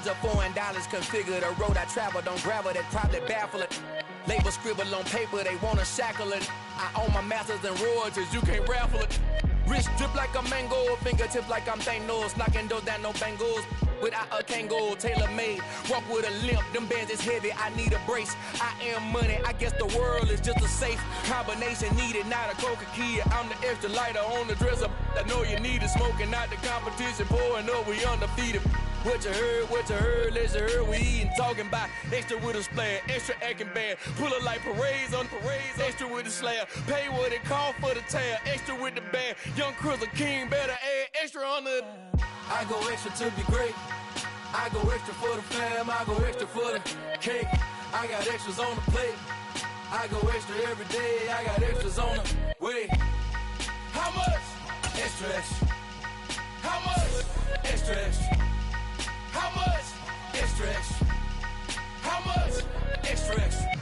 of foreign dollars configure the road I travel. Don't gravel, that probably baffle it. Label scribble on paper, they wanna shackle it. I own my masters and royalties, you can't raffle it. Wrist drip like a mango, fingertips like I'm Thanos, knocking doors down, no bangles. Without a Kango, tailor-made, walk with a limp, them bands is heavy, I need a brace. I am money, I guess the world is just a safe combination needed, not a coca key. I'm the extra lighter on the dresser, I know you need it, smoking out the competition, pouring up, we undefeated. What you heard, let's hear we eatin', talking about extra with a splash, extra acting bad, pull it like parades on parades, extra with the slab, pay what it cost for the tab, extra with the band, young Chris a king, better add extra on the. I go extra to be great. I go extra for the fam. I go extra for the cake. I got extras on the plate. I go extra every day. I got extras on the way. How much? Extra, extra. How much? Extra, extra. How much? Extra, extra. How much? Extra, extra.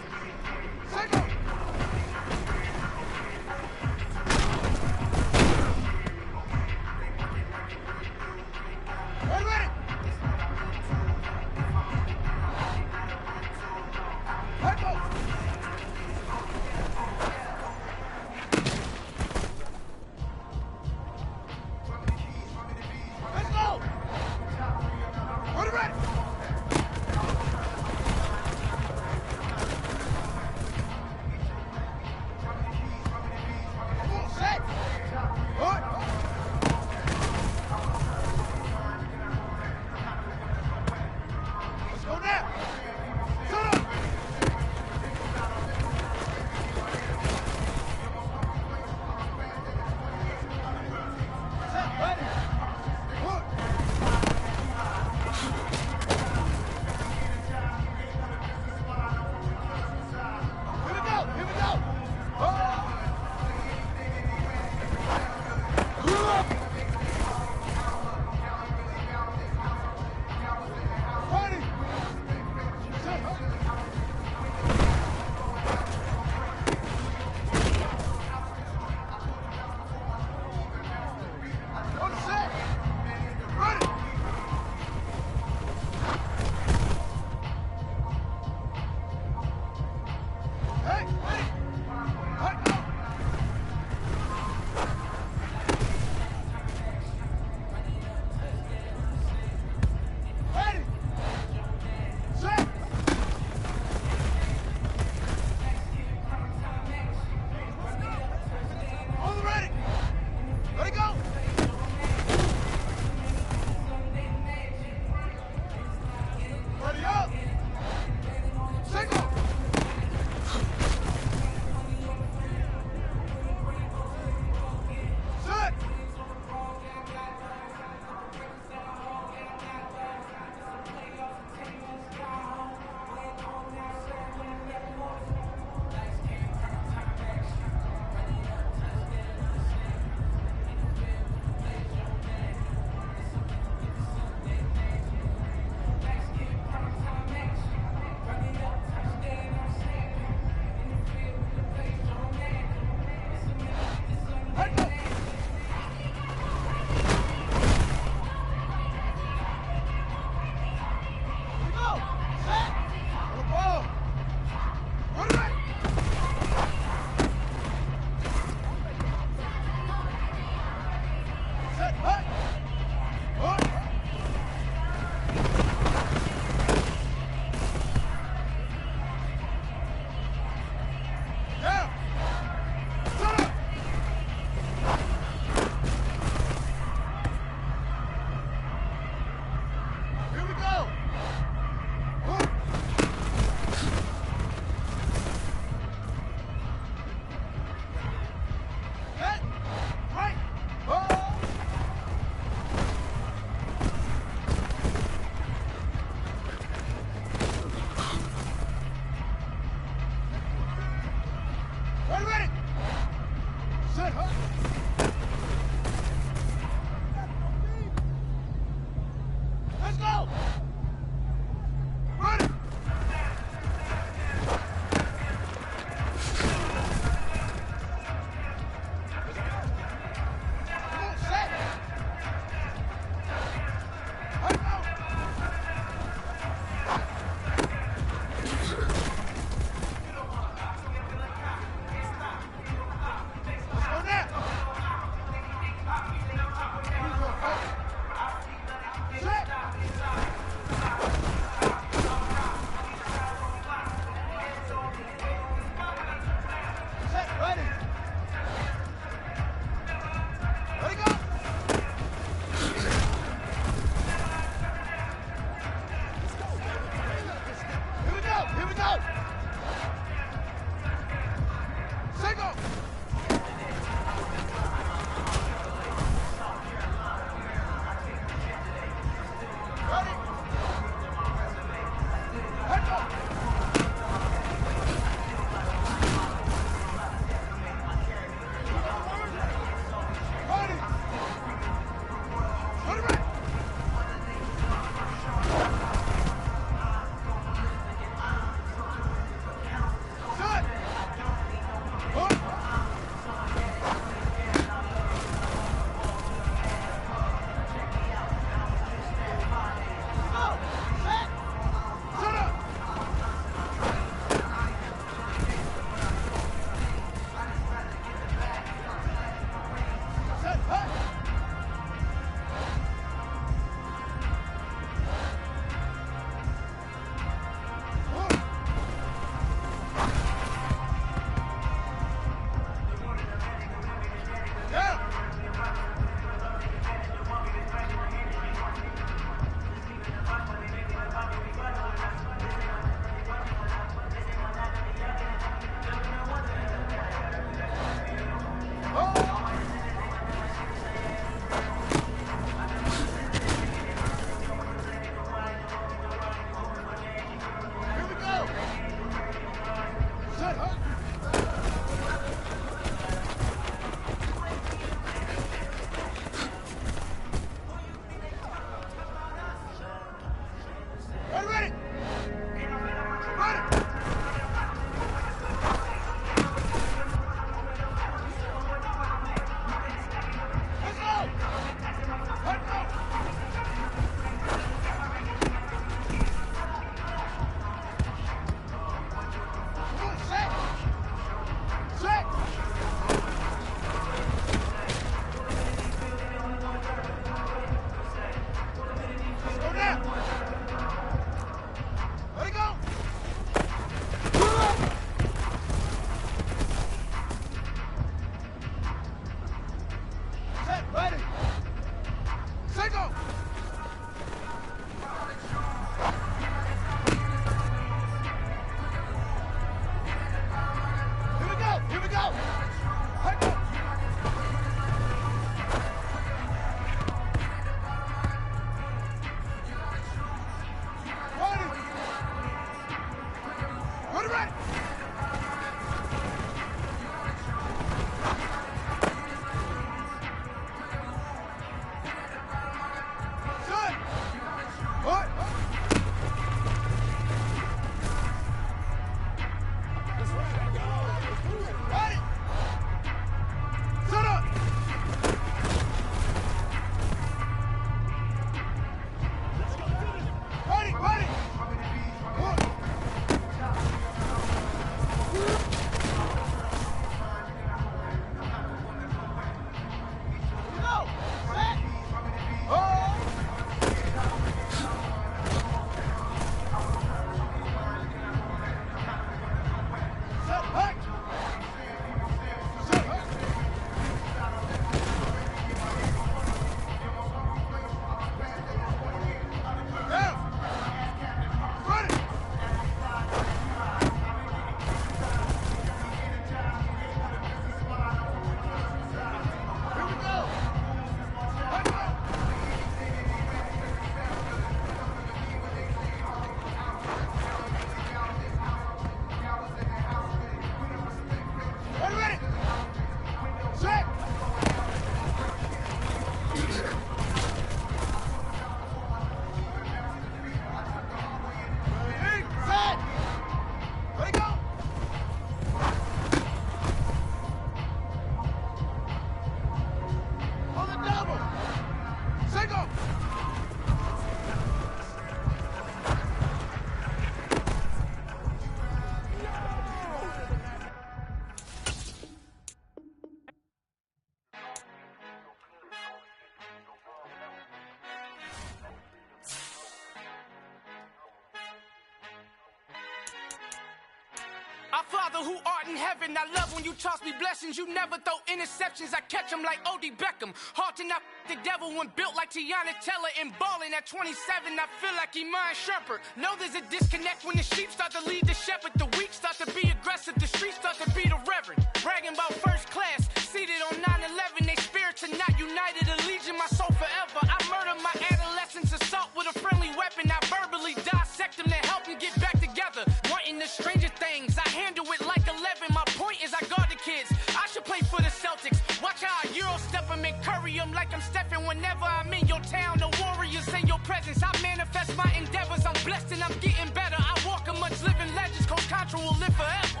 Father who art in heaven, I love when you toss me blessings. You never throw interceptions, I catch them like O.D. Beckham. Hard to not the devil when built like Tiana Teller and balling at 27. I feel like Iman Shumpert. Know there's a disconnect when the sheep start to lead the shepherd. The weak start to be aggressive, the streets start to be the reverend. Bragging about first class, seated on 9/11. They spirits are not united, a legion, my soul forever. I murder my adolescence, assault with a friendly weapon. I verbally dissect them to help them get back together. Wanting the stranger things, I handle it like 11. My point is I guard the kids. I should play for the Celtics. Watch how I Euro step them and curry them like I'm Stephen. Whenever I'm in your town, the warriors in your presence. I manifest my endeavors. I'm blessed and I'm getting better. I walk amongst living legends. Coach Contra will live forever.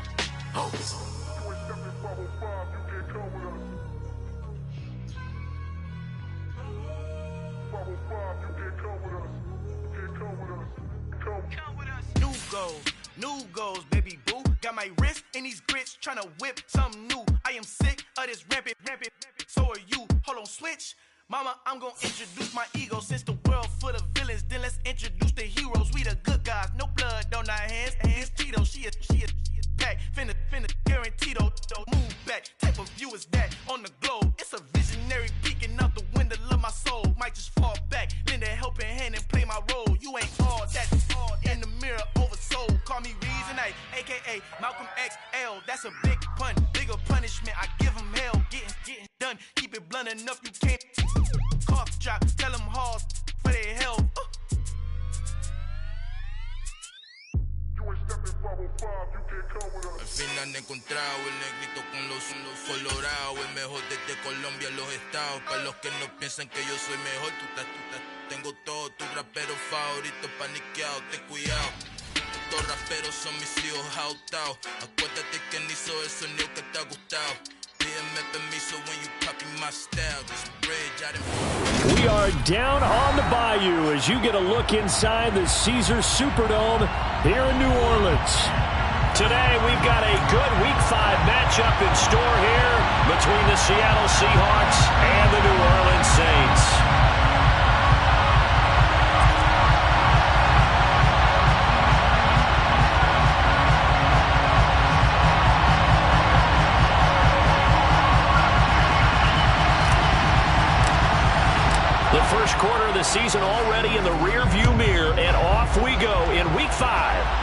New goals, baby boo. Got my wrist in these grits, tryna whip something new. I am sick of this rampant. So are you. Hold on, switch. Mama, I'm gonna introduce my ego. Since the world full of villains, then let's introduce the heroes. We the good guys, no blood on our hands. Hands Tito, she a pack. Finna, guaranteed, don't move back. Type of view is that on the globe? It's a visionary peeking out the window of my soul. Might just fall back, lend a helping hand and play my role. You ain't all that in the mirror oversold. Call me Reason A, aka Malcolm XL. That's a big pun, bigger punishment. I give him hell, getting done. Keep it blunt enough, you can't. Cough drop, tell them halls for their health. Al final he encontrado el negrito con los colorados, el mejor desde Colombia a los estados. Para los que no piensan que yo soy mejor, tengo todo, tus raperos favoritos paniqueados, ten cuidado. Estos raperos son mis hijos adoptados. Acuérdate que ni hizo el sonido que te ha gustado. Pídeme permiso when you copy my style. This bridge I didn't... We are down on the bayou as you get a look inside the Caesars Superdome here in New Orleans. Today we've got a good Week 5 matchup in store here between the Seattle Seahawks and the New Orleans Saints. The first quarter of the season already in the rear-view mirror, and off we go in Week 5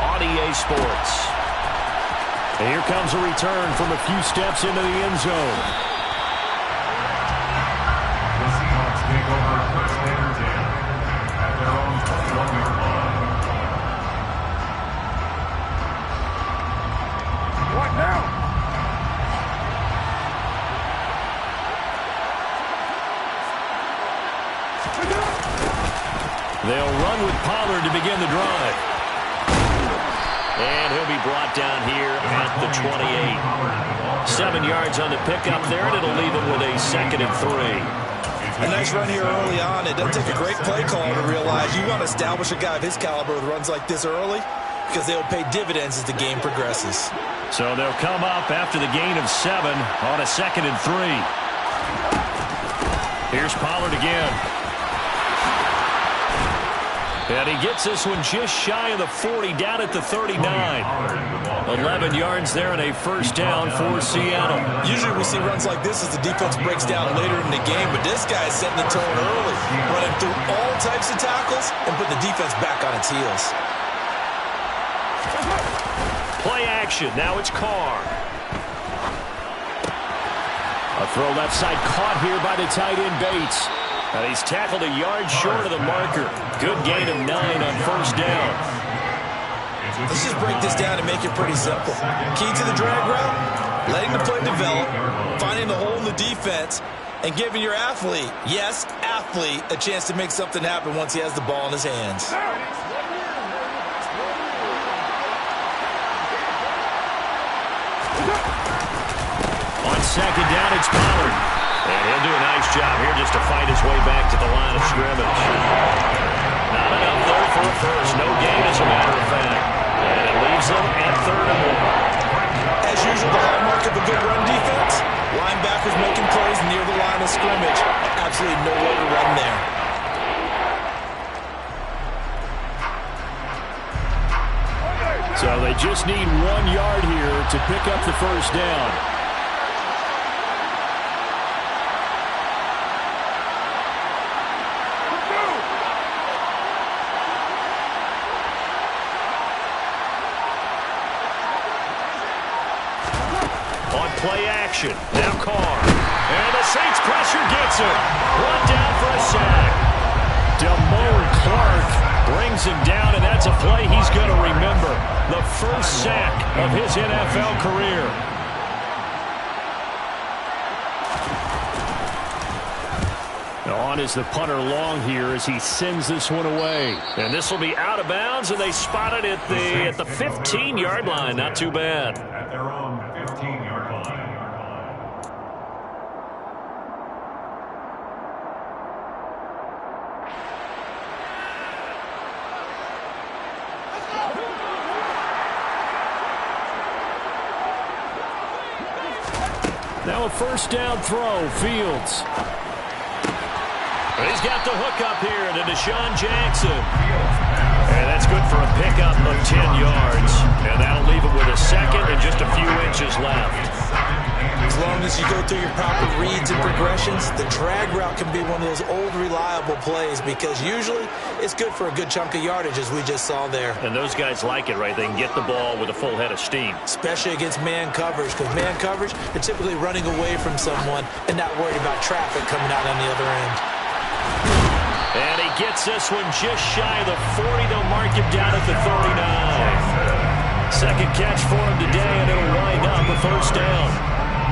on EA Sports. And here comes a return from a few steps into the end zone. The Seahawks take over first and 10 at their own 21-yard line. What now? They'll run with Pollard to begin the drive. And he'll be brought down here at the 28. 7 yards on the pickup there, and it'll leave him with a 2nd and 3. A nice run here early on. It doesn't take a great play call to realize you want to establish a guy of his caliber with runs like this early because they'll pay dividends as the game progresses. So they'll come up after the gain of 7 on a 2nd and 3. Here's Pollard again. And he gets this one just shy of the 40, down at the 39. 11 yards there and a first down for Seattle. Usually we see runs like this as the defense breaks down later in the game, but this guy is setting the tone early, running through all types of tackles and putting the defense back on its heels. Play action. Now it's Carr. A throw left side caught here by the tight end Bates. And he's tackled a yard short of the marker. Good gain of 9 on first down. Let's just break this down and make it pretty simple. Key to the drag route, letting the play develop, finding the hole in the defense, and giving your athlete, yes, athlete, a chance to make something happen once he has the ball in his hands. On second down, it's Pollard. And he'll do a nice job here just to fight his way back to the line of scrimmage. Not enough there for a first. No gain, as a matter of fact. And it leaves them at 3rd and 1. As usual, the hallmark of a good run defense, linebackers making plays near the line of scrimmage. Absolutely nowhere to run there. So they just need 1 yard here to pick up the first down. On play action, now Carr. And the Saints pressure gets him. 1 down for a sack. Damone Clark brings him down, and that's a play he's going to remember. The first sack of his NFL career. On is the punter long here as he sends this one away. And this will be out of bounds, and they spotted it at the 15-yard line. Not too bad. At their own 15-yard line. Now a first down throw, Fields. He's got the hook up here to Deshaun Jackson. And that's good for a pickup of 10 yards. And that'll leave him with a second and just a few inches left. As long as you go through your proper reads and progressions, the drag route can be one of those old reliable plays because usually it's good for a good chunk of yardage, as we just saw there. And those guys like it, right? They can get the ball with a full head of steam. Especially against man coverage, because man coverage, they're typically running away from someone and not worried about traffic coming out on the other end. And he gets this one just shy of the 40. They'll mark him down at the 39. Second catch for him today, and it'll wind up a first down.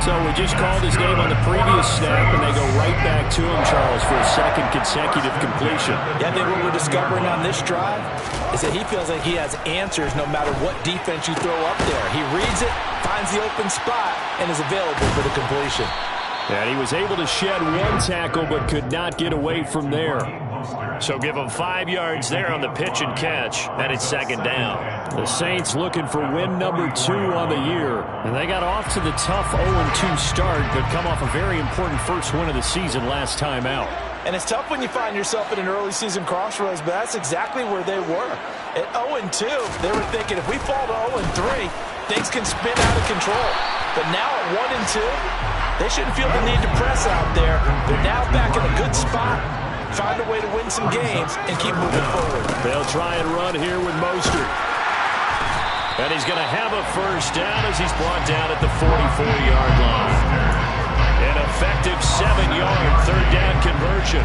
So we just called his name on the previous snap, and they go right back to him, Charles, for a second consecutive completion. Yeah, I think what we're discovering on this drive is that he feels like he has answers no matter what defense you throw up there. He reads it, finds the open spot, and is available for the completion. And he was able to shed 1 tackle but could not get away from there. So give him 5 yards there on the pitch and catch, and it's second down. The Saints looking for win number 2 on the year. And they got off to the tough 0-2 start, but come off a very important first win of the season last time out. And it's tough when you find yourself in an early season crossroads, but that's exactly where they were. At 0-2, they were thinking if we fall to 0-3, things can spin out of control. But now at 1-2, they shouldn't feel the need to press out there. They're now back in a good spot, find a way to win some games, and keep moving forward. They'll try and run here with Mostert. And he's going to have a first down as he's brought down at the 44-yard line. An effective 7-yard third down conversion.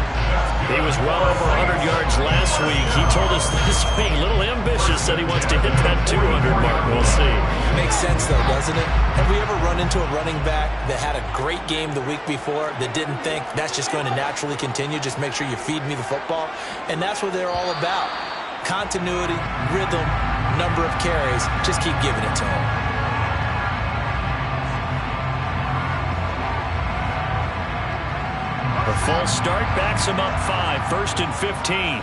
He was well over 100 yards last week. He told us this week, a little ambitious, said he wants to hit that 200 mark. We'll see. Makes sense, though, doesn't it? Have we ever run into a running back that had a great game the week before that didn't think that's just going to naturally continue? Just make sure you feed me the football. And that's what they're all about. Continuity, rhythm, number of carries. Just keep giving it to them. A full start backs him up 5, first and 15.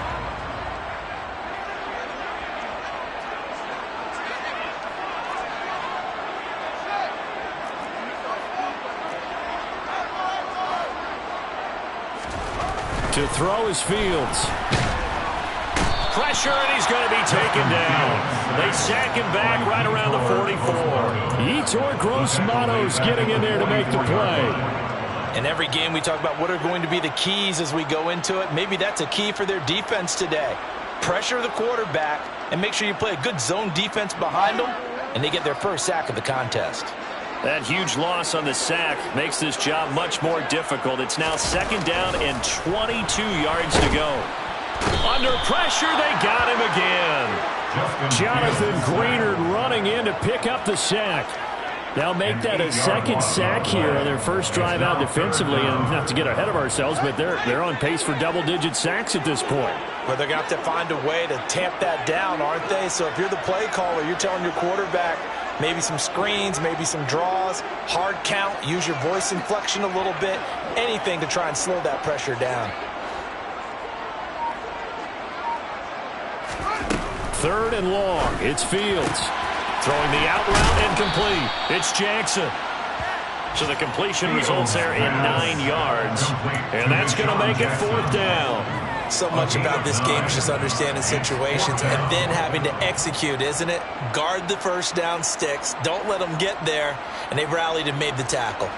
To throw is Fields. Pressure, and he's going to be taken down. They sack him back right around the 44. Yetur Gross-Matos getting in there to make the play. In every game, we talk about what are going to be the keys as we go into it. Maybe that's a key for their defense today. Pressure the quarterback and make sure you play a good zone defense behind them, and they get their first sack of the contest. That huge loss on the sack makes this job much more difficult. It's now second down and 22 yards to go. Under pressure, they got him again. Jonathan Greenard running in to pick up the sack. They'll make that a second sack here on their first drive out defensively. And not to get ahead of ourselves, but they're on pace for double-digit sacks at this point. But they're going to have to find a way to tamp that down, aren't they? So if you're the play caller, you're telling your quarterback maybe some screens, maybe some draws, hard count, use your voice inflection a little bit, anything to try and slow that pressure down. Third and long, it's Fields. Throwing the out route incomplete. It's Jackson. So the completion results there in 9 yards. And that's going to make it fourth down. So much about this game is just understanding situations and then having to execute, isn't it? Guard the first down sticks. Don't let them get there. And they rallied and made the tackle.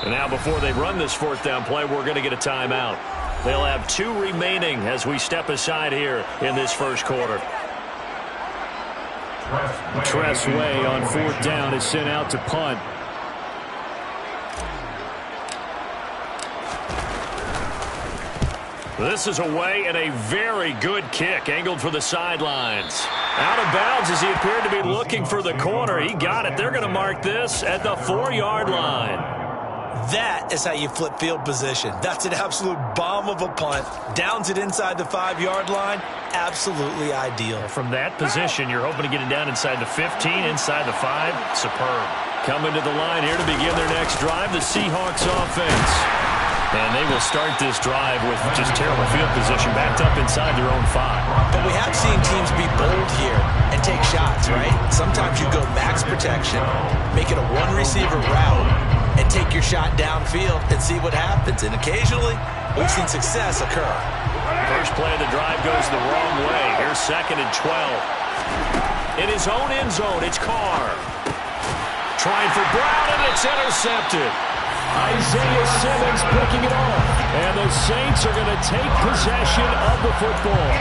And now before they run this fourth down play, we're going to get a timeout. They'll have 2 remaining as we step aside here in this first quarter. Tressway on fourth down is sent out to punt. This is away and a very good kick angled for the sidelines. Out of bounds as he appeared to be looking for the corner. He got it. They're going to mark this at the 4-yard line. That is how you flip field position. That's an absolute bomb of a punt. Downs it inside the 5-yard line. Absolutely ideal. From that position, you're hoping to get it down inside the 15, inside the 5. Superb. Coming to the line here to begin their next drive, the Seahawks offense. And they will start this drive with just terrible field position, backed up inside their own 5. But we have seen teams be bold here and take shots, right? Sometimes you go max protection, make it a one-receiver route, and take your shot downfield and see what happens. And occasionally, we've seen success occur. First play of the drive goes the wrong way. Here's 2nd and 12. In his own end zone, it's Carr. Trying for Brown, and it's intercepted. Isaiah Simmons picking it off. And the Saints are going to take possession of the football.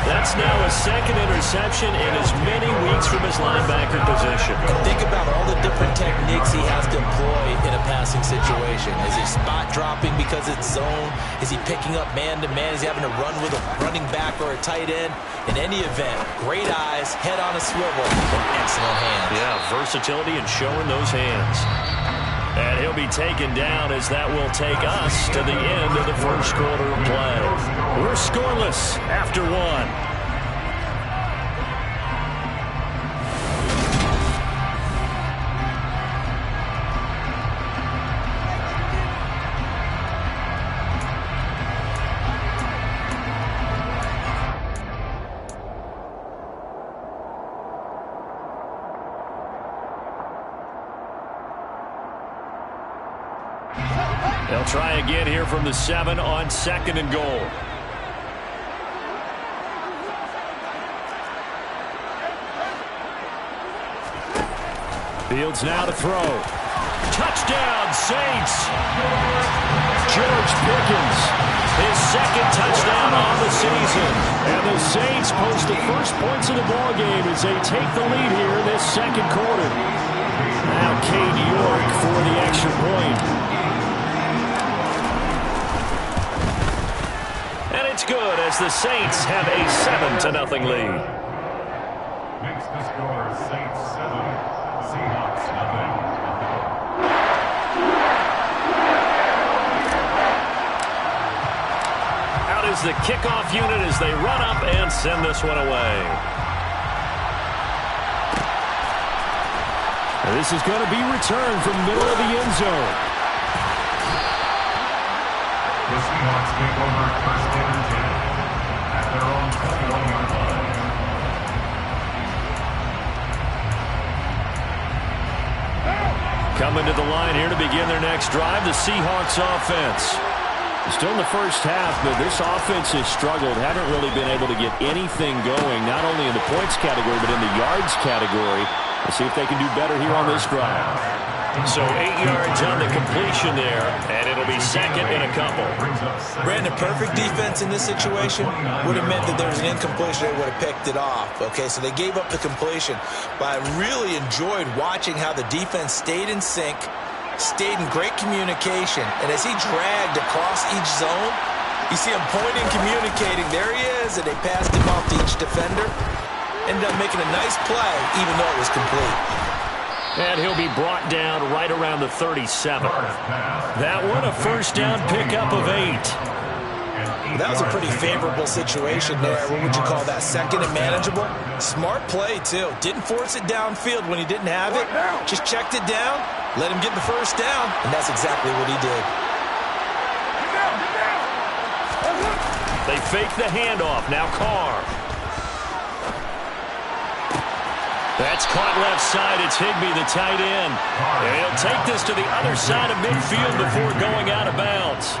That's now a 2nd interception in as many weeks from his linebacker position. Think about all the different techniques he has to employ in a passing situation. Is he spot dropping because it's zone? Is he picking up man-to-man? Is he having to run with a running back or a tight end? In any event, great eyes, head on a swivel, and excellent hands. Yeah, versatility and showing those hands. And he'll be taken down as that will take us to the end of the first quarter of play. We're scoreless after 1. They'll try again here from the 7 on 2nd and goal. Fields now to throw. Touchdown, Saints! George Pickens, his 2nd touchdown on the season. And the Saints post the first points of the ballgame as they take the lead here in this 2nd quarter. Now Cade York for the extra point. It's good as the Saints have a 7-0 lead. Makes the score Saints 7, Seahawks nothing. Out is the kickoff unit as they run up and send this one away. And this is going to be returned from middle of the end zone. The Seahawks take over 1st and 10 at their own 21-yard line. Coming to the line here to begin their next drive, the Seahawks offense. Still in the first half, but this offense has struggled. Haven't really been able to get anything going, not only in the points category, but in the yards category. Let's see if they can do better here on this drive. So 8 yards on the completion there, and it'll be 2nd and a couple. Brandon, perfect defense in this situation would have meant that there was an incompletion. They would have picked it off. Okay, so they gave up the completion. But I really enjoyed watching how the defense stayed in sync, stayed in great communication. And as he dragged across each zone, you see him pointing, communicating. There he is, and they passed him off to each defender. Ended up making a nice play, even though it was complete. And he'll be brought down right around the 37. That one a first down pickup of 8. That was a pretty favorable situation there. What would you call that? 2nd and manageable? Smart play, too. Didn't force it downfield when he didn't have it. Just checked it down, let him get the first down, and that's exactly what he did. They fake the handoff. Now Carr. That's caught left side. It's Higbee, the tight end. And he'll take this to the other side of midfield before going out of bounds.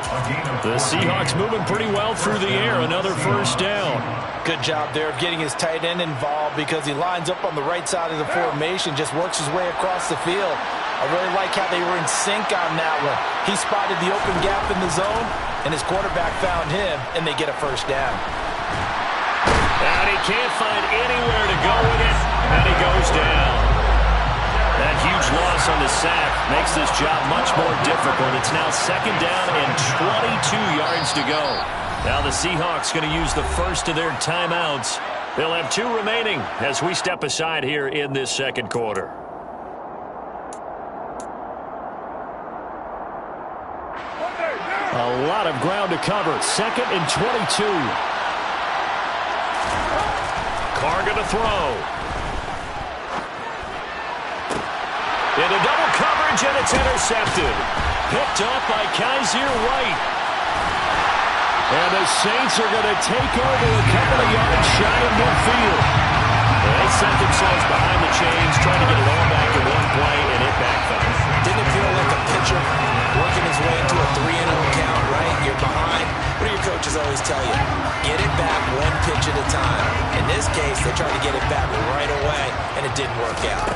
The Seahawks moving pretty well through the air. Another first down. Good job there of getting his tight end involved because he lines up on the right side of the formation, just works his way across the field. I really like how they were in sync on that one. He spotted the open gap in the zone, and his quarterback found him, and they get a first down. And he can't find anywhere to go with it, and he goes down. That huge loss on the sack makes this job much more difficult. It's now second down and 22 yards to go. Now the Seahawks going to use the first of their timeouts. They'll have 2 remaining as we step aside here in this second quarter. A lot of ground to cover. Second and 22. Carr going to throw. Into double coverage, and it's intercepted. Picked up by Kaiser White. And the Saints are going to take over a couple of yards shy of midfield. They set themselves behind the chains, trying to get it all back in one play, and it backfired. Didn't it feel like a pitcher working his way into a 3-0 count, right? You're behind. What do your coaches always tell you? Get it back one pitch at a time. In this case, they tried to get it back right away, and it didn't work out.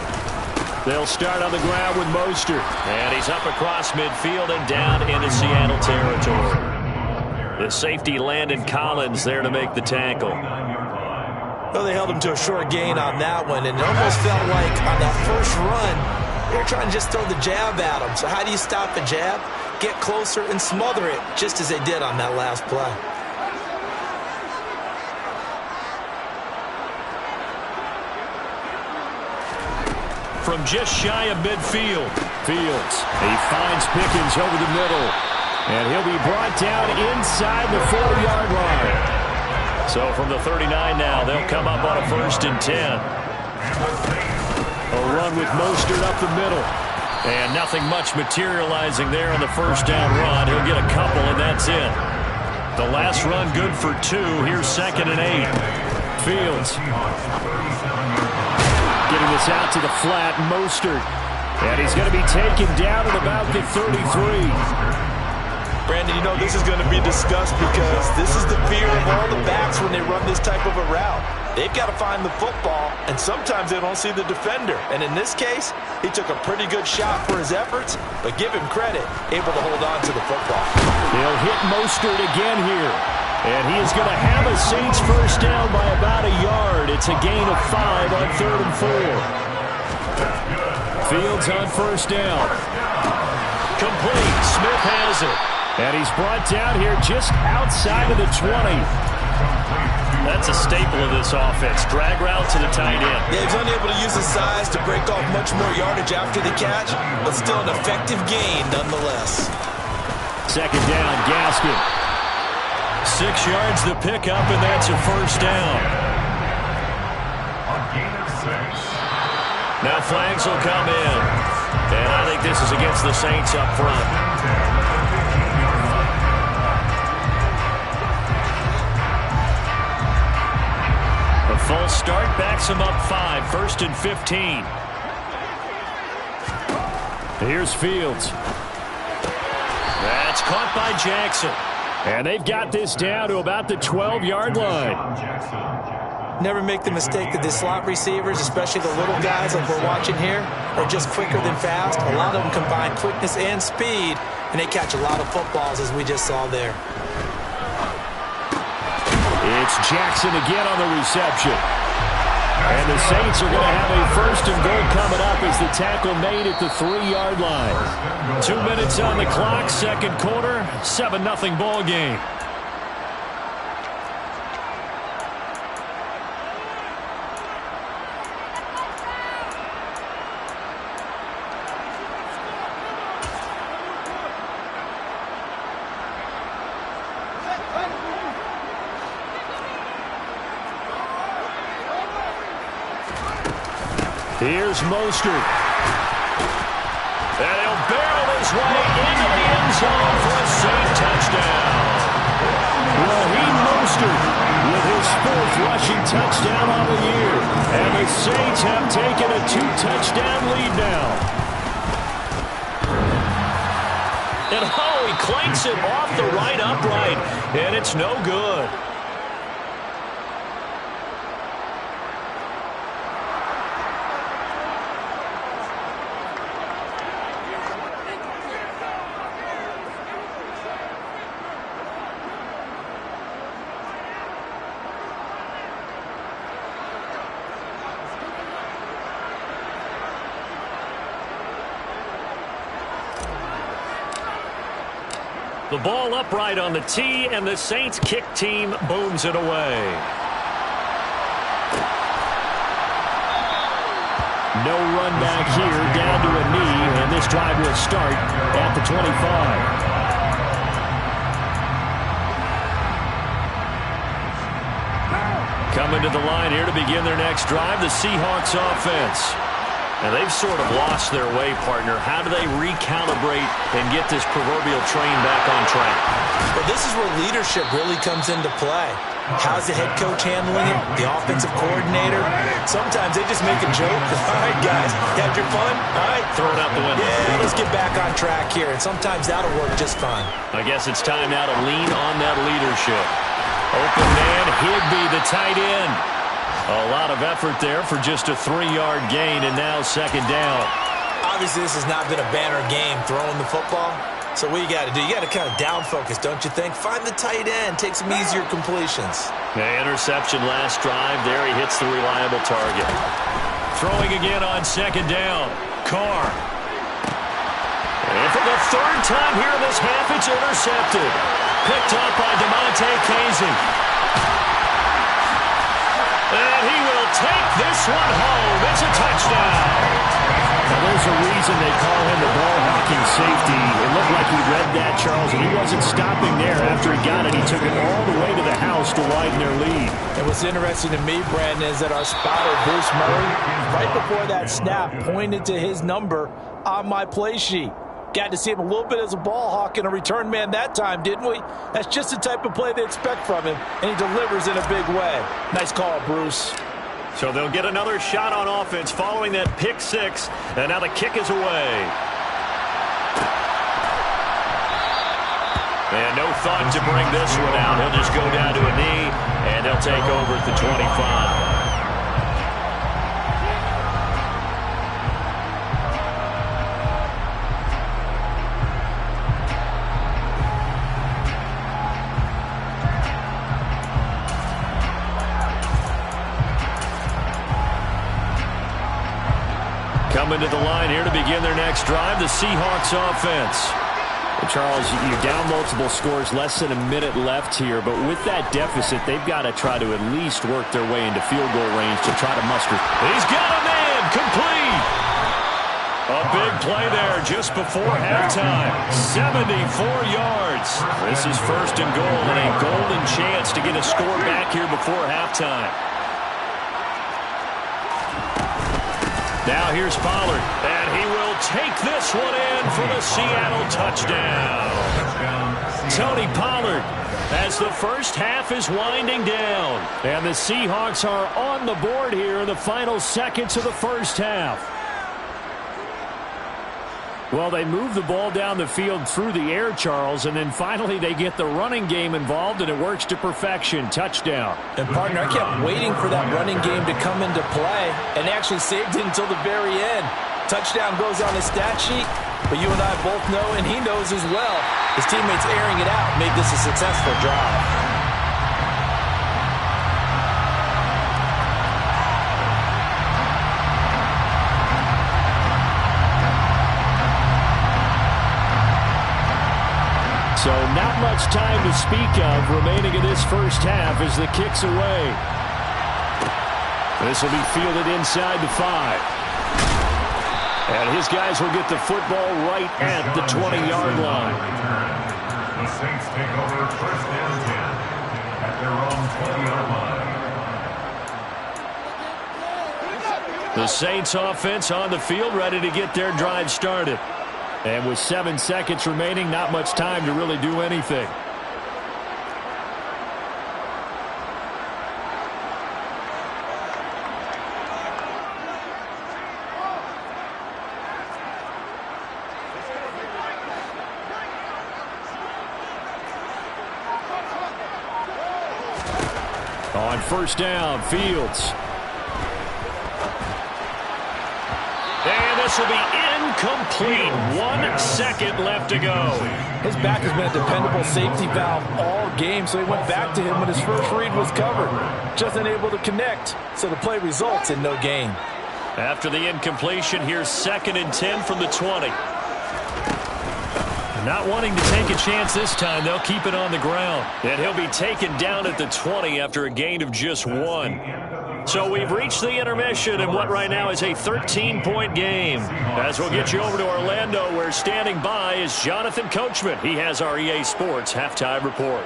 They'll start on the ground with Mostert. And he's up across midfield and down into Seattle territory. The safety Landon Collins there to make the tackle. Well, they held him to a short gain on that one, and it almost felt like on that first run, they were trying to just throw the jab at him. So how do you stop a jab? Get closer and smother it, just as they did on that last play. From just shy of midfield, Fields. He finds Pickens over the middle. And he'll be brought down inside the 4-yard line. So from the 39 now, they'll come up on a 1st and 10. A run with Mostert up the middle. And nothing much materializing there on the first down run. He'll get a couple, and that's it. The last run good for 2. Here's 2nd and 8. Fields. Getting this out to the flat, Mostert. And he's going to be taken down at about the 33. Brandon, you know this is going to be discussed because this is the fear of all the backs when they run this type of a route. They've got to find the football, and sometimes they don't see the defender. And in this case, he took a pretty good shot for his efforts, but give him credit, able to hold on to the football. He'll hit Mostert again here. And he is going to have a Saints first down by about a yard. It's a gain of 5 on 3rd and 4. Fields on first down. Complete. Smith has it. And he's brought down here just outside of the 20. That's a staple of this offense. Drag route to the tight end. Yeah, he's unable to use his size to break off much more yardage after the catch, but still an effective gain nonetheless. Second down, Gaskin. 6 yards the pickup, and that's a first down. Now flags will come in. And I think this is against the Saints up front. A false start backs him up 5. 1st and 15. Here's Fields. That's caught by Jackson. And they've got this down to about the 12-yard line. Never make the mistake that the slot receivers, especially the little guys like we're watching here, are just quicker than fast. A lot of them combine quickness and speed, and they catch a lot of footballs, as we just saw there. It's Jackson again on the reception. And the Saints are going to have a 1st and goal coming up as the tackle made at the 3-yard line. 2 minutes on the clock, second quarter, 7-0 ball game. Here's Mostert. And he'll barrel his way into the end zone for a Saint touchdown. Raheem Mostert with his 4th fourth rushing touchdown on the year. And the Saints have taken a 2-touchdown lead now. And he clanks it off the right upright, and it's no good. The ball upright on the tee, and the Saints kick team booms it away. No run back here, down to a knee, and this drive will start at the 25. Coming to the line here to begin their next drive, the Seahawks offense. And they've sort of lost their way, partner. How do they recalibrate and get this proverbial train back on track? Well, this is where leadership really comes into play. How's the head coach handling it? The offensive coordinator? Sometimes they just make a joke. All right, guys, you had your fun? All right. Throw it out the window. Yeah, let's get back on track here. And sometimes that'll work just fine. I guess it's time now to lean on that leadership. Open man, Higbee, the tight end. A lot of effort there for just a 3-yard gain, and now second down. Obviously, this has not been a banner game throwing the football. So what you got to do, you got to kind of down focus, don't you think? Find the tight end, take some easier completions. The interception last drive. There he hits the reliable target. Throwing again on second down. Carr. And for the third time here in this half, it's intercepted. Picked up by DeMonte Casey. And he will take this one home. It's a touchdown. Now, there's a reason they call him the ball-hawking safety. It looked like he read that, Charles, and he wasn't stopping there after he got it. He took it all the way to the house to widen their lead. And what's interesting to me, Brandon, is that our spotter, Bruce Murray, right before that snap, pointed to his number on my play sheet. Got to see him a little bit as a ball hawk and a return man that time, didn't we? That's just the type of play they expect from him, and he delivers in a big way. Nice call, Bruce. So they'll get another shot on offense following that pick six, and now the kick is away. And no thought to bring this one out. He'll just go down to a knee, and they'll take over at the 25. Coming to the line here to begin their next drive, the Seahawks offense. Well, Charles, you're down multiple scores, less than a minute left here, but with that deficit, they've got to try to at least work their way into field goal range to try to muster. He's got a man, complete! A big play there just before halftime, 74 yards. This is first and goal, and a golden chance to get a score back here before halftime. Now here's Pollard, and he will take this one in for the Seattle touchdown. Tony Pollard, as the first half is winding down. And the Seahawks are on the board here in the final seconds of the first half. Well, they move the ball down the field through the air, Charles, and then finally they get the running game involved, and it works to perfection. Touchdown. And, partner, I kept waiting for that running game to come into play and actually saved it until the very end. Touchdown goes on his stat sheet, but you and I both know, and he knows as well, his teammates airing it out made this a successful drive. So not much time to speak of remaining in this first half as the kick's away. This will be fielded inside the 5. And his guys will get the football right at the 20-yard line. The Saints take over first and 10 at their own 20-yard line. The Saints offense on the field, ready to get their drive started. And with 7 seconds remaining, not much time to really do anything. On first down, Fields. And this will be incomplete. 1 second left to go. His back has been a dependable safety valve all game, so he went back to him when his first read was covered. Just unable to connect, so the play results in no gain. After the incompletion, here's 2nd and 10 from the 20. Not wanting to take a chance this time, they'll keep it on the ground. And he'll be taken down at the 20 after a gain of just 1. So we've reached the intermission in what right now is a 13-point game. As we'll get you over to Orlando, where standing by is Jonathan Coachman. He has our EA Sports halftime report.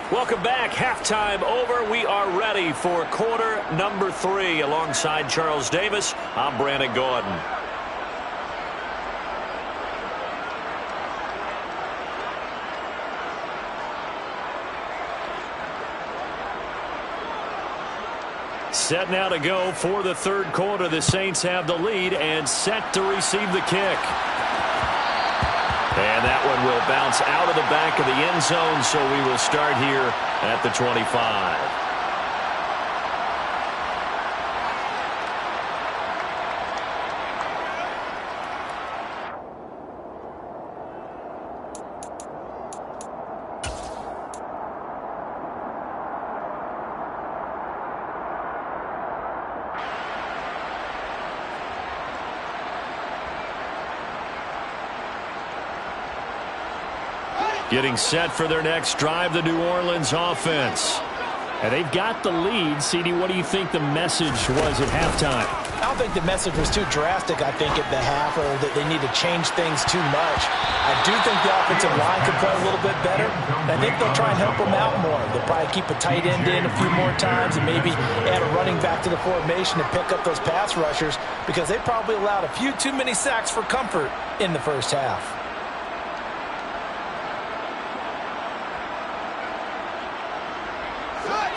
Welcome back. Halftime over. We are ready for quarter number 3. Alongside Charles Davis, I'm Brandon Gordon. Set now to go for the 3rd quarter. The Saints have the lead and set to receive the kick. And that one will bounce out of the back of the end zone, so we will start here at the 25. Getting set for their next drive, the New Orleans offense. And they've got the lead. CD, what do you think the message was at halftime? I don't think the message was too drastic, I think, at the half, or that they need to change things too much. I do think the offensive line could play a little bit better. I think they'll try and help them out more. They'll probably keep a tight end in a few more times and maybe add a running back to the formation to pick up those pass rushers, because they probably allowed a few too many sacks for comfort in the first half.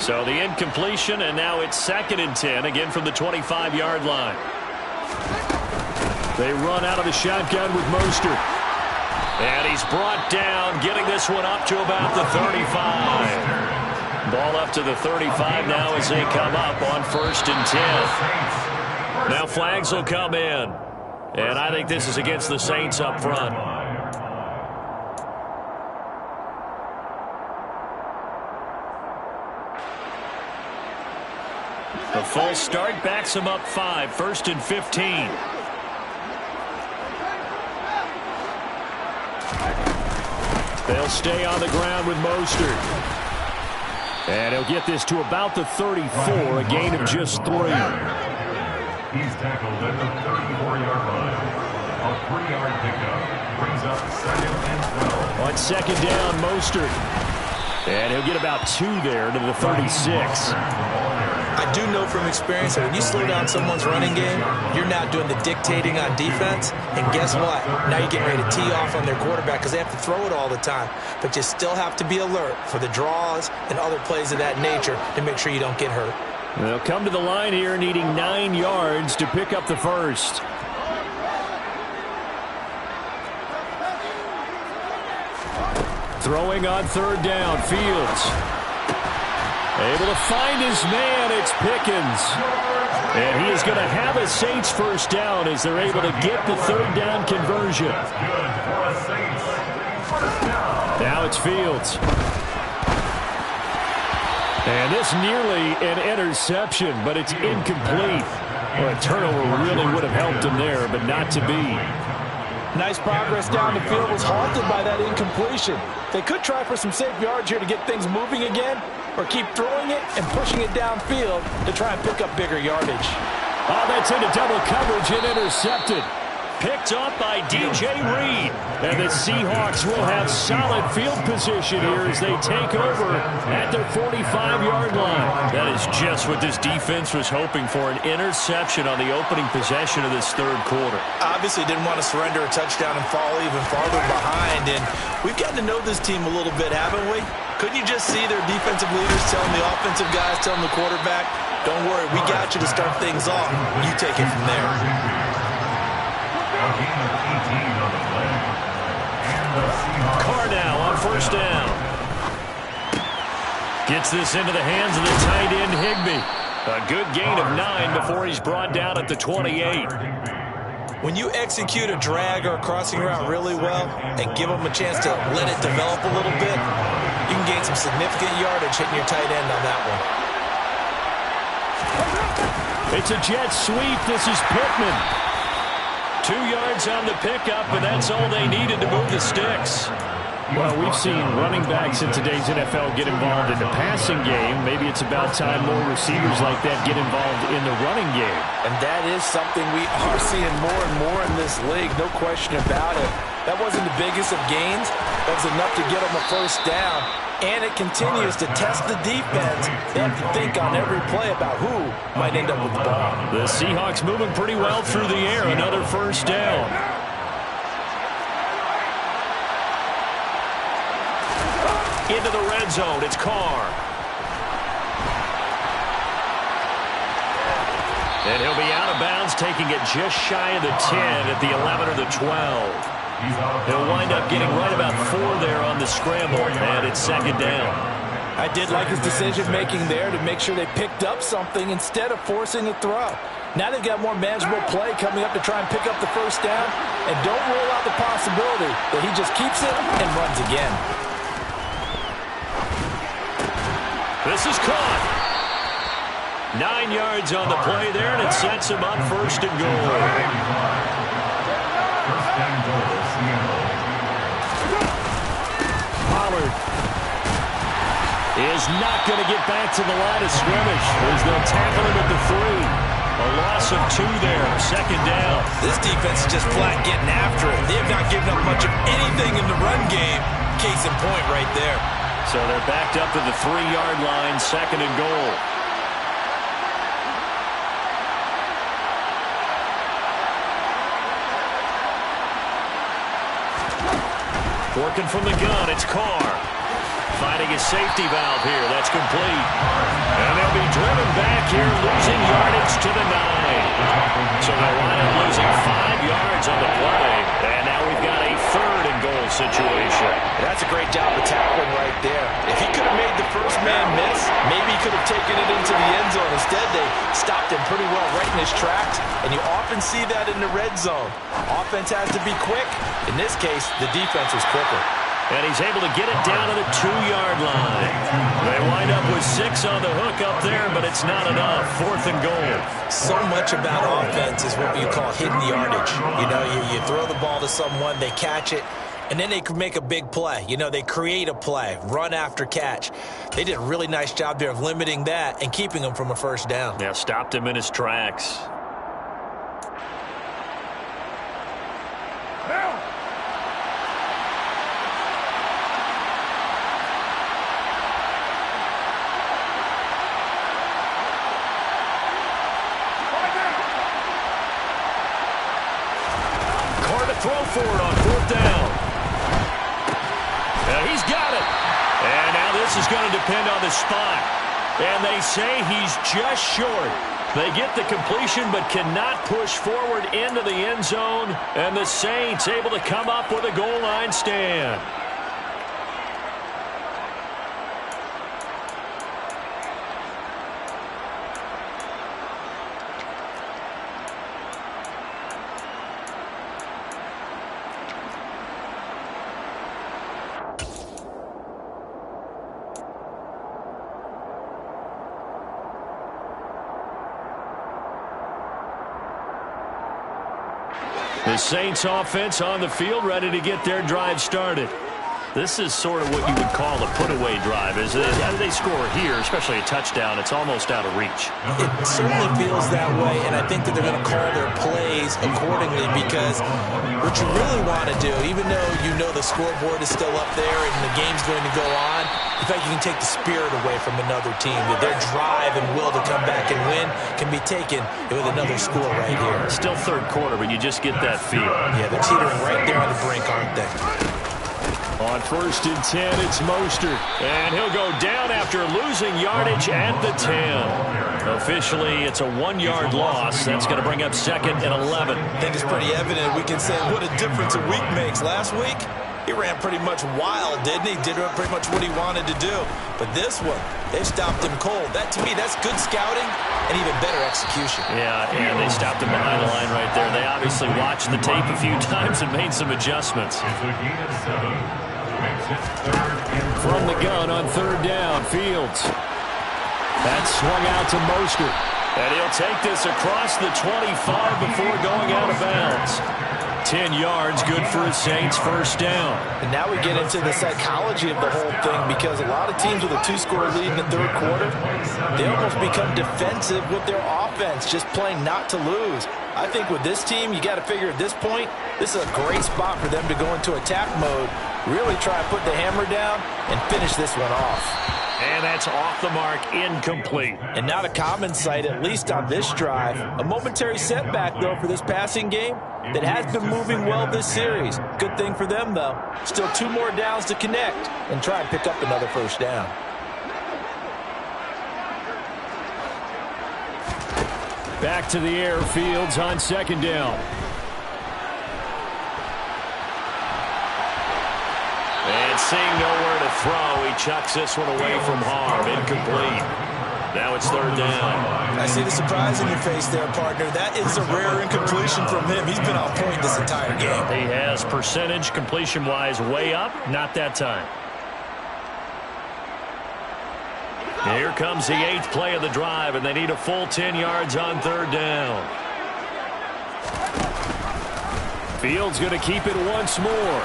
So the incompletion, and now it's 2nd and 10, again from the 25-yard line. They run out of the shotgun with Mostert. And he's brought down, getting this one up to about the 35. Ball up to the 35 now as they come up on 1st and 10. Now flags will come in. And I think this is against the Saints up front. The full start backs him up 5, 1st and 15. They'll stay on the ground with Mostert. And he'll get this to about the 34, a gain of just 3. He's tackled at the 34-yard line. A 3-yard pickup brings up 2nd and 12. On 2nd down, Mostert. And he'll get about 2 there to the 36. I do know from experience that when you slow down someone's running game, you're not doing the dictating on defense. And guess what? Now you're getting ready to tee off on their quarterback because they have to throw it all the time. But you still have to be alert for the draws and other plays of that nature to make sure you don't get hurt. They'll come to the line here needing 9 yards to pick up the first. Throwing on 3rd down, Fields. Able to find his man, it's Pickens. And he is going to have a Saints first down as they're able to get the 3rd down conversion. Now it's Fields. And this nearly an interception, but it's incomplete. Well, a turnover really would have helped him there, but not to be. Nice progress down the field was halted by that incompletion. They could try for some safe yards here to get things moving again, or keep throwing it and pushing it downfield to try and pick up bigger yardage. Oh, that's into double coverage and intercepted. Picked up by DJ Reed. And the Seahawks will have solid field position here as they take over at their 45-yard line. That is just what this defense was hoping for, an interception on the opening possession of this 3rd quarter. Obviously didn't want to surrender a touchdown and fall even farther behind. And we've gotten to know this team a little bit, haven't we? Couldn't you just see their defensive leaders telling the offensive guys, telling the quarterback, don't worry, we got you to start things off. You take it from there. Carr now on Gets this into the hands of the tight end, Higbee. A good gain of 9 before he's brought down at the 28. When you execute a drag or a crossing route really well and give them a chance to let it develop a little bit, you can gain some significant yardage hitting your tight end on that one. It's a jet sweep. This is Pittman. 2 yards on the pickup, and that's all they needed to move the sticks. Well, we've seen running backs in today's NFL get involved in the passing game. Maybe it's about time more receivers like that get involved in the running game. And that is something we are seeing more and more in this league, no question about it. That wasn't the biggest of gains. That was enough to get them a first down. And it continues to test the defense. They have to think on every play about who might end up with the ball. The Seahawks moving pretty well through the air. Another first down. Into the red zone, it's Carr. And he'll be out of bounds, taking it just shy of the 10 at the 11 or the 12. He'll wind up getting right about 4 there on the scramble, and it's second down. I did like his decision-making there to make sure they picked up something instead of forcing a throw. Now they've got more manageable play coming up to try and pick up the first down, and don't rule out the possibility that he just keeps it and runs again. This is caught. 9 yards on the play there, and it sets him up first and goal. Pollard is not going to get back to the line of scrimmage as they'll tackle him at the 3. A loss of 2 there, second down. This defense is just flat getting after it. They have not given up much of anything in the run game. Case in point right there. So they're backed up to the 3-yard line, second and goal. Working from the gun, it's Carr. Finding his safety valve here, that's complete. And they'll be driven back here, losing yardage to the 9. So they'll wind up losing 5 yards on the play. And now we've got a third and goal situation. That's a great job of tackling right there. If he could have made the first man miss, maybe he could have taken it into the end zone. Instead, they stopped him pretty well right in his tracks, and you often see that in the red zone. Offense has to be quick. In this case, the defense was quicker. And he's able to get it down to the 2-yard line. They wind up with 6 on the hook up there, but it's not enough. Fourth and goal. So much about offense is what you call hidden yardage. You know, you throw the ball to someone, they catch it, and then they can make a big play. You know, they create a play, run after catch. They did a really nice job there of limiting that and keeping him from a first down. Yeah, stopped him in his tracks. Throw for it on fourth down. He's got it. And now this is going to depend on the spot. And they say he's just short. They get the completion but cannot push forward into the end zone. And the Saints able to come up with a goal line stand. The Saints offense on the field, ready to get their drive started. This is sort of what you would call a put-away drive. As they score here, especially a touchdown, it's almost out of reach. It certainly feels that way, and I think that they're going to call their plays accordingly because what you really want to do, even though you know the scoreboard is still up there and the game's going to go on, in fact, you can take the spirit away from another team. That their drive and will to come back and win can be taken with another score right here. Still third quarter, but you just get that feel. Yeah, they're teetering right there on the brink, aren't they? On first and 10, it's Mostert. And he'll go down after losing yardage at the 10. Officially, it's a 1-yard loss. That's going to bring up second and 11. I think it's pretty evident. We can say what a difference a week makes. Last week, he ran pretty much wild, didn't he? Did pretty much what he wanted to do. But this one, they stopped him cold. That, to me, that's good scouting and even better execution. Yeah, and they stopped him behind the line right there. They obviously watched the tape a few times and made some adjustments. From the gun on third down, Fields. That's swung out to Mostert. And he'll take this across the 25 before going out of bounds. 10 yards, good for his Saints, first down. And now we get into the psychology of the whole thing, because a lot of teams with a 2-score lead in the third quarter, they almost become defensive with their offense, just playing not to lose. I think with this team, you got to figure at this point, this is a great spot for them to go into attack mode, really try to put the hammer down and finish this one off. And that's off the mark, incomplete. And not a common sight, at least on this drive. A momentary setback, though, for this passing game that has been moving well this series. Good thing for them, though. Still 2 more downs to connect and try and pick up another first down. Back to the air, Fields on second down. And seeing nowhere to throw, he chucks this one away from harm. Incomplete. Now it's third down. I see the surprise in your face there, partner. That is a rare incompletion from him. He's been on point this entire game. He has percentage completion-wise way up. Not that time. Here comes the 8th play of the drive, and they need a full 10 yards on third down. Fields going to keep it once more.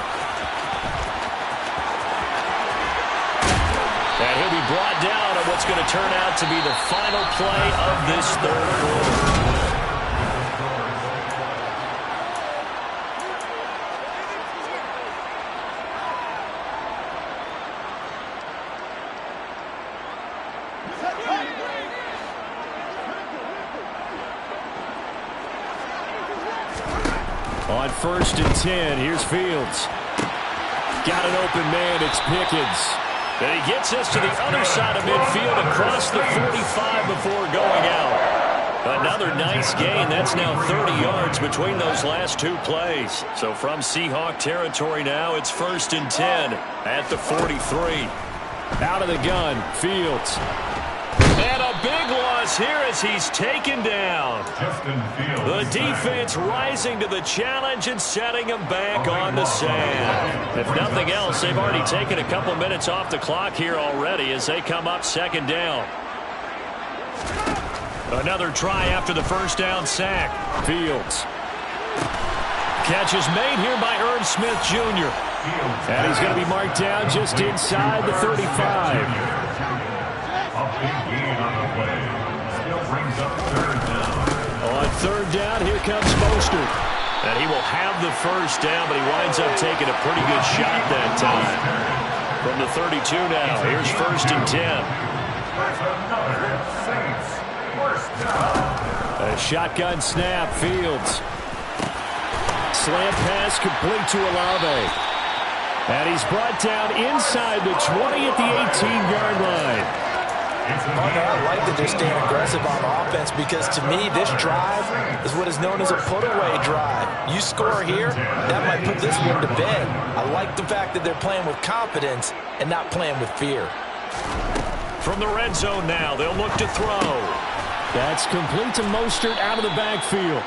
And he'll be brought down on what's going to turn out to be the final play of this third quarter. On first and 10, here's Fields. Got an open man, it's Pickens. And he gets us to the other side of midfield across the 45 before going out. Another nice gain. That's now 30 yards between those last 2 plays. So from Seahawk territory now, it's first and 10 at the 43. Out of the gun, Fields. And a big loss here as he's taken down. The defense rising to the challenge and setting him back on the sand. If nothing else, they've already taken a couple minutes off the clock here already as they come up second down. Another try after the first down sack. Fields. Catch is made here by Irv Smith Jr. And he's going to be marked down just inside the 35. On third down, here comes Mostert. And he will have the first down, but he winds up taking a pretty good shot that time. From the 32 now, here's first and 10. A shotgun snap, Fields. Slant pass complete to Olave. And he's brought down inside the 20 at the 18-yard line. I like that they're staying aggressive on offense, because to me this drive is what is known as a put-away drive. You score here, that might put this one to bed. I like the fact that they're playing with confidence and not playing with fear. From the red zone now, they'll look to throw. That's complete to Mostert out of the backfield.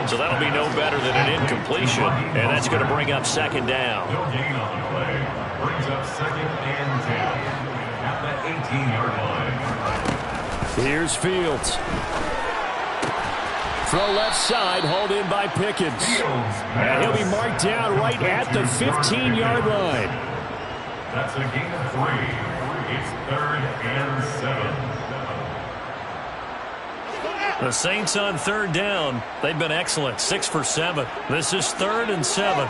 So that'll be no better than an incompletion, and that's going to bring up second down. No gain on the play. Brings up second and 10. At that 18-yard line. Here's Fields. Throw left side, hauled in by Pickens. And he'll be marked down right at the 15-yard line. That's a gain of 3. It's third and 7. The Saints on third down. They've been excellent, 6 for 7. This is third and 7.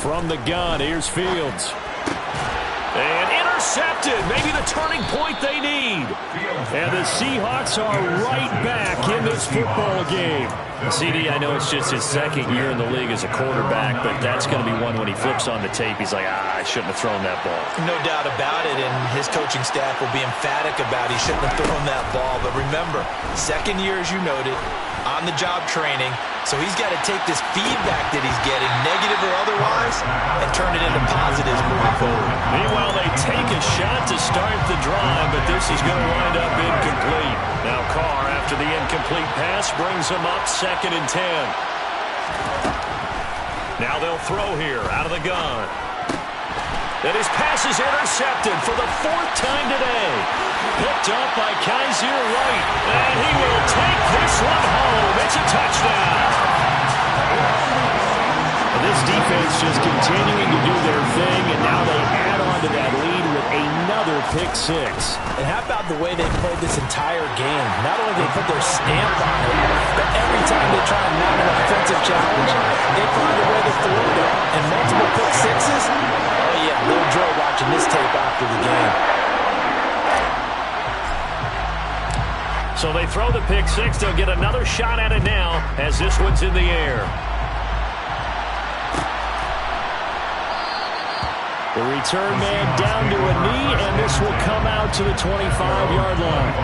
From the gun, here's Fields. And intercepted, maybe the turning point they need. And the Seahawks are right back in this football game. CD, I know it's just his second year in the league as a quarterback, but that's going to be one when he flips on the tape. He's like, I shouldn't have thrown that ball. No doubt about it, and his coaching staff will be emphatic about he shouldn't have thrown that ball. But remember, second year, as you noted, on-the-job training. So he's got to take this feedback that he's getting, negative or otherwise, and turn it into positives moving forward. Meanwhile, they take a shot to start the drive, but this is going to wind up incomplete. Now Carr, after the incomplete pass, brings them up 2nd and 10. Now they'll throw here out of the gun. And his pass is intercepted for the 4th time today. Picked up by Kaiser White. And he will take this one home. It's a touchdown. And this defense just continuing to do their thing, and now they add on to that lead with another pick 6. And how about the way they played this entire game? Not only they put their stamp on it, but every time they try and mount an offensive challenge, they find a way to thwart it. And multiple pick 6s? Oh, yeah, Lil Joe watching this tape after the game. So they throw the pick 6. They'll get another shot at it now as this one's in the air. The return man down to a knee, and this will come out to the 25-yard line.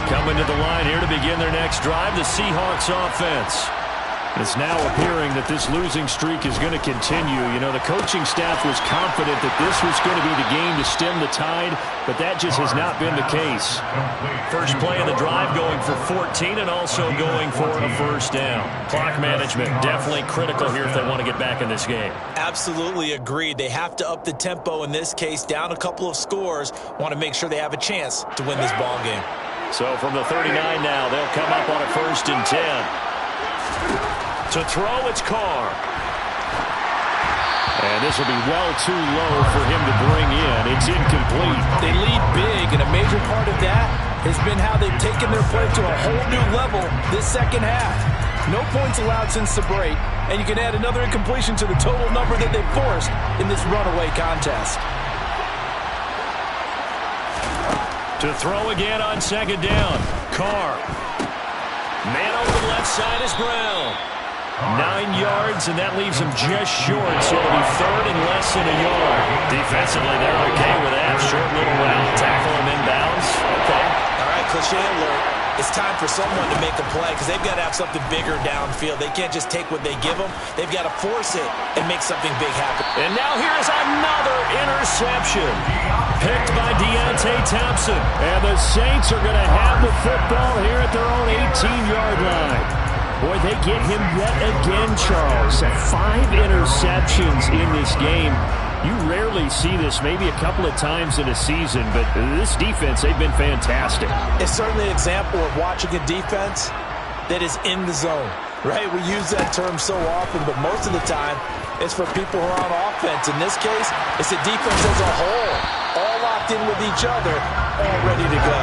Coming to the line here to begin their next drive, the Seahawks offense. It's now appearing that this losing streak is going to continue. You know, the coaching staff was confident that this was going to be the game to stem the tide, but that just has not been the case. First play of the drive going for 14 and also going for a first down. Clock management definitely critical here if they want to get back in this game. Absolutely agreed. They have to up the tempo in this case, down a couple of scores. Want to make sure they have a chance to win this ball game. So from the 39 now, they'll come up on a 1st and 10. To throw, it's Carr. And this will be well too low for him to bring in. It's incomplete. They lead big, and a major part of that has been how they've taken their play to a whole new level this second half. No points allowed since the break, and you can add another incompletion to the total number that they've forced in this runaway contest. To throw again on 2nd down. Carr. Man over the left side is Brown. 9 yards, and that leaves him just short, so it'll be 3rd and less than a yard. Defensively, they're okay with that. Short little route, tackle him inbounds. Okay. All right, cliche alert. It's time for someone to make a play because they've got to have something bigger downfield. They can't just take what they give them. They've got to force it and make something big happen. And now here's another interception. Picked by Deontay Thompson. And the Saints are going to have the football here at their own 18-yard line. Boy, they get him yet again, Charles. 5 interceptions in this game. You rarely see this, maybe a couple of times in a season, but this defense, they've been fantastic. It's certainly an example of watching a defense that is in the zone, right? We use that term so often, but most of the time, it's for people who are on offense. In this case, it's the defense as a whole, all locked in with each other, all ready to go.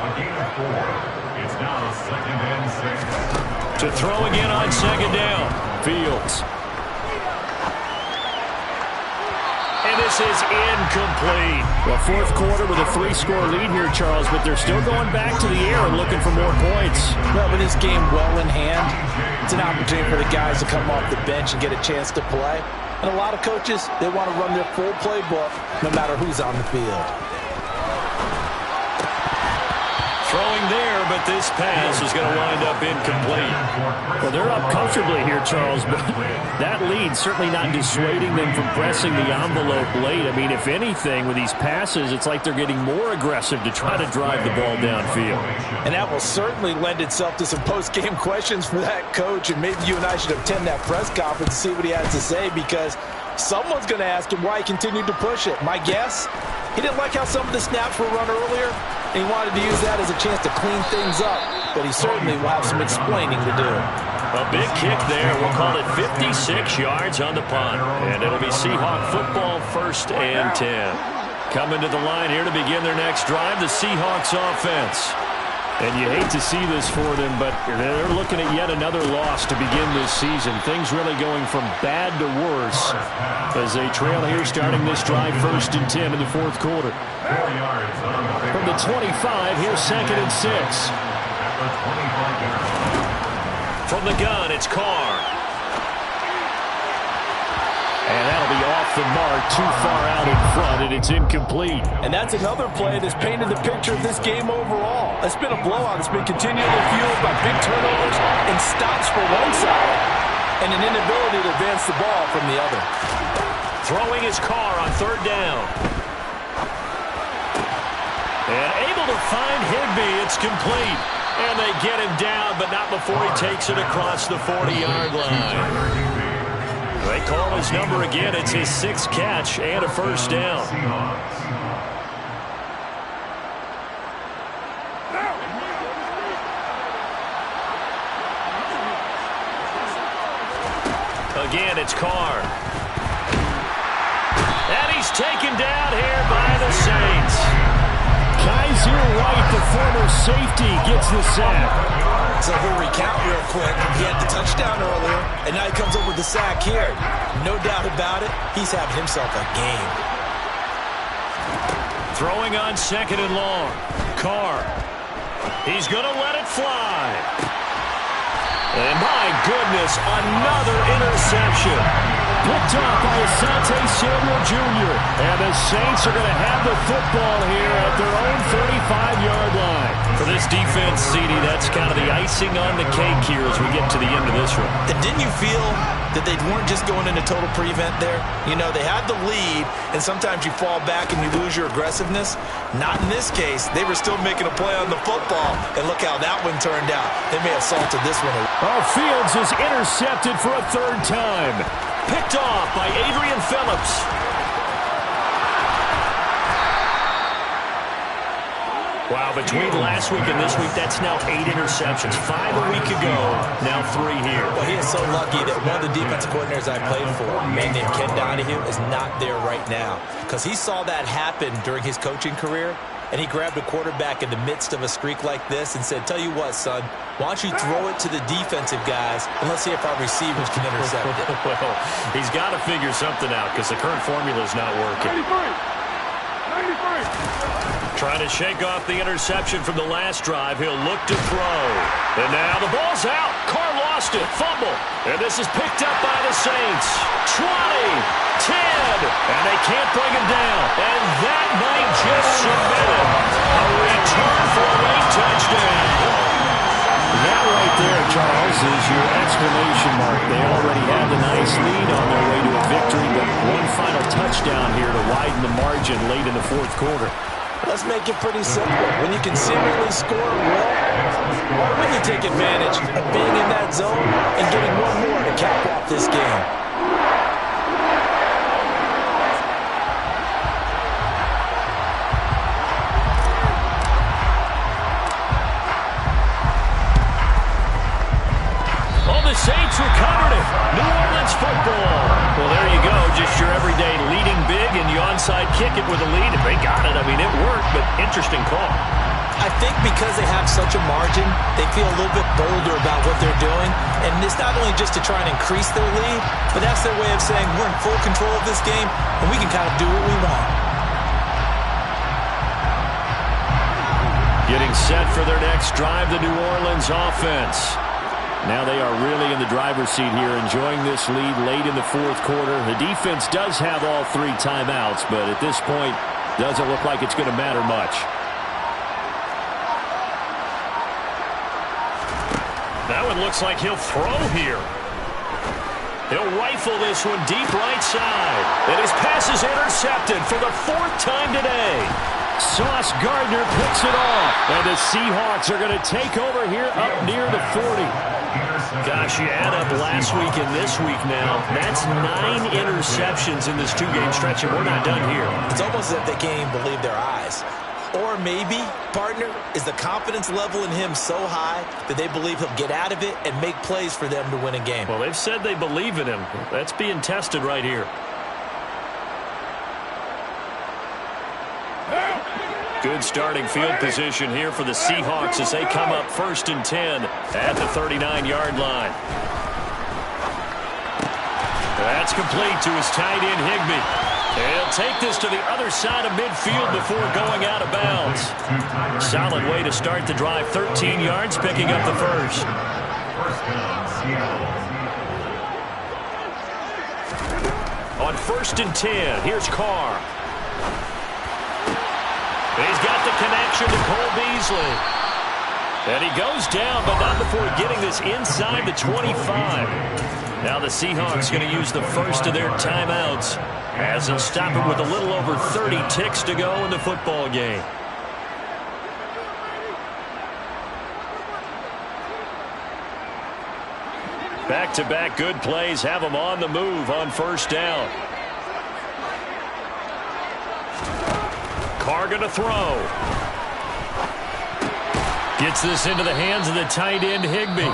A gain of 4. It's now 2nd and 6. To throw again on 2nd down. Fields. And this is incomplete. Well, 4th quarter with a 3-score lead here, Charles, but they're still going back to the air and looking for more points. Well, with this game well in hand, it's an opportunity for the guys to come off the bench and get a chance to play. And a lot of coaches, they want to run their full playbook no matter who's on the field. Throwing there, but this pass is going to wind up incomplete. Well, they're up comfortably here, Charles, but that lead certainly not dissuading them from pressing the envelope late. I mean, if anything, with these passes, it's like they're getting more aggressive to try to drive the ball downfield. And that will certainly lend itself to some post-game questions for that coach, and maybe you and I should attend that press conference to see what he has to say, because someone's going to ask him why he continued to push it. My guess, he didn't like how some of the snaps were run earlier, and he wanted to use that as a chance to clean things up, but he certainly will have some explaining to do. A big kick there. We'll call it 56 yards on the punt, and it'll be Seahawk football 1st and 10. Coming to the line here to begin their next drive, the Seahawks offense. And you hate to see this for them, but they're looking at yet another loss to begin this season. Things really going from bad to worse as they trail here starting this drive 1st and 10 in the 4th quarter. From the 25, here's 2nd and 6. From the gun, it's Carr. And that'll be off the mark, too far out in front, and it's incomplete. And that's another play that's painted the picture of this game overall. It's been a blowout. It's been continually fueled by big turnovers and stops for one side and an inability to advance the ball from the other. Throwing his Carr on 3rd down. And able to find Higbee. It's complete. And they get him down, but not before he takes it across the 40-yard line. They call his number again. It's his 6th catch and a 1st down. Again, it's Carr. And he's taken down here by the Saints. Kaiser White, the former safety, gets the sack. So we'll recount real quick. He had the touchdown earlier, and now he comes up with the sack here. No doubt about it, he's having himself a game. Throwing on 2nd and long. Carr. He's going to let it fly. And my goodness, another interception. Picked off by Asante Samuel Jr. And the Saints are going to have the football here at their own 35-yard line. For this defense, CD, that's kind of the icing on the cake here as we get to the end of this one. And didn't you feel that they weren't just going into total prevent there? You know, they had the lead, and sometimes you fall back and you lose your aggressiveness. Not in this case. They were still making a play on the football, and look how that one turned out. They may have salted this one. Oh, Fields is intercepted for a 3rd time. Picked off by Adrian Phillips. Wow, between last week and this week, that's now 8 interceptions. 5 a week ago, now 3 here. Well, he is so lucky that one of the defensive coordinators I played for, a man named Ken Donahue, is not there right now. Because he saw that happen during his coaching career, and he grabbed a quarterback in the midst of a streak like this and said, tell you what, son, why don't you throw it to the defensive guys, and let's see if our receivers can intercept it. Well, he's got to figure something out because the current formula is not working. 93. Trying to shake off the interception from the last drive. He'll look to throw. And now the ball's out. Carr lost it. Fumble. And this is picked up by the Saints. 20, 10, and they can't bring him down. And that might just submit him. A return for a late touchdown. That right there, Charles, is your exclamation mark. They already have a nice lead on their way to a victory, but one final touchdown here to widen the margin late in the 4th quarter. Let's make it pretty simple. When you can seemingly score well, why wouldn't you take advantage of being in that zone and getting one more to cap off this game? The Saints recovered it. New Orleans football. Well, there you go. Just your everyday leading big, and you onside kick it with a lead. If they got it, I mean, it worked, but interesting call. I think because they have such a margin, they feel a little bit bolder about what they're doing. And it's not only just to try and increase their lead, but that's their way of saying we're in full control of this game, and we can kind of do what we want. Getting set for their next drive, the New Orleans offense. Now they are really in the driver's seat here, enjoying this lead late in the 4th quarter. The defense does have all 3 timeouts, but at this point, doesn't look like it's going to matter much. That one looks like he'll throw here. He'll rifle this one deep right side. And his pass is intercepted for the 4th time today. Sauce Gardner picks it off. And the Seahawks are going to take over here up near the 40. Gosh, you add up last week and this week now. That's 9 interceptions in this 2-game stretch, and we're not done here. It's almost as if they can't even believe their eyes. Or maybe, partner, is the confidence level in him so high that they believe he'll get out of it and make plays for them to win a game. Well, they've said they believe in him. That's being tested right here. Good starting field position here for the Seahawks as they come up 1st and 10 at the 39-yard line. That's complete to his tight end, Higbee. He'll take this to the other side of midfield before going out of bounds. Solid way to start the drive. 13 yards, picking up the first. First down, Seattle. On 1st and 10, here's Carr. He's got the connection to Cole Beasley. And he goes down, but not before getting this inside the 25. Now the Seahawks going to use the first of their timeouts as they'll stop it with a little over 30 ticks to go in the football game. Back-to-back good plays have them on the move on 1st down. Carr going to throw. Gets this into the hands of the tight end, Higbee.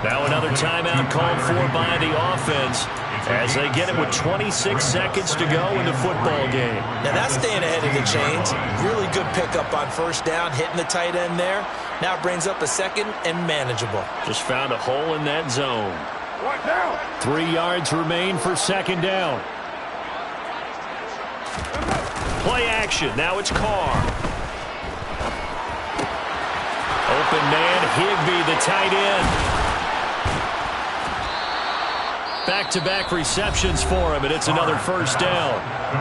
Now another timeout called for by the offense as they get it with 26 seconds to go in the football game. Now that's staying ahead of the chains. Really good pickup on 1st down, hitting the tight end there. Now it brings up a 2nd and manageable. Just found a hole in that zone. 3 yards remain for 2nd down. Play action. Now it's Carr. Open man, Higbee, the tight end. Back-to-back receptions for him, and it's another 1st down.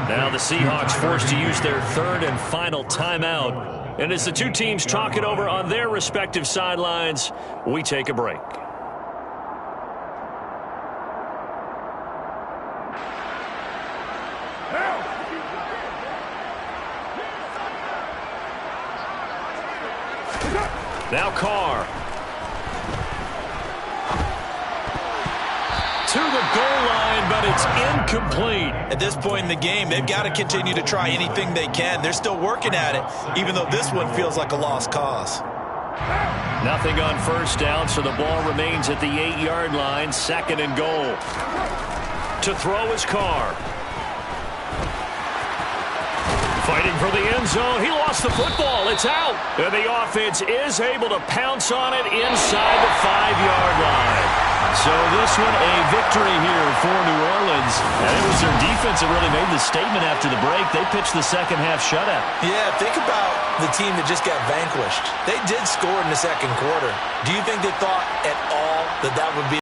Now the Seahawks forced to use their 3rd and final timeout. And as the two teams talk it over on their respective sidelines, we take a break. Now Carr. To the goal line, but it's incomplete. At this point in the game, they've got to continue to try anything they can. They're still working at it, even though this one feels like a lost cause. Nothing on 1st down, so the ball remains at the 8-yard line, 2nd and goal. To throw is Carr. Fighting for the end zone. He lost the football. It's out. And the offense is able to pounce on it inside the 5-yard line. So this one a victory here for New Orleans. And it was their defense that really made the statement after the break. They pitched the second-half shutout. Yeah, think about the team that just got vanquished. They did score in the 2nd quarter. Do you think they thought at all that that would be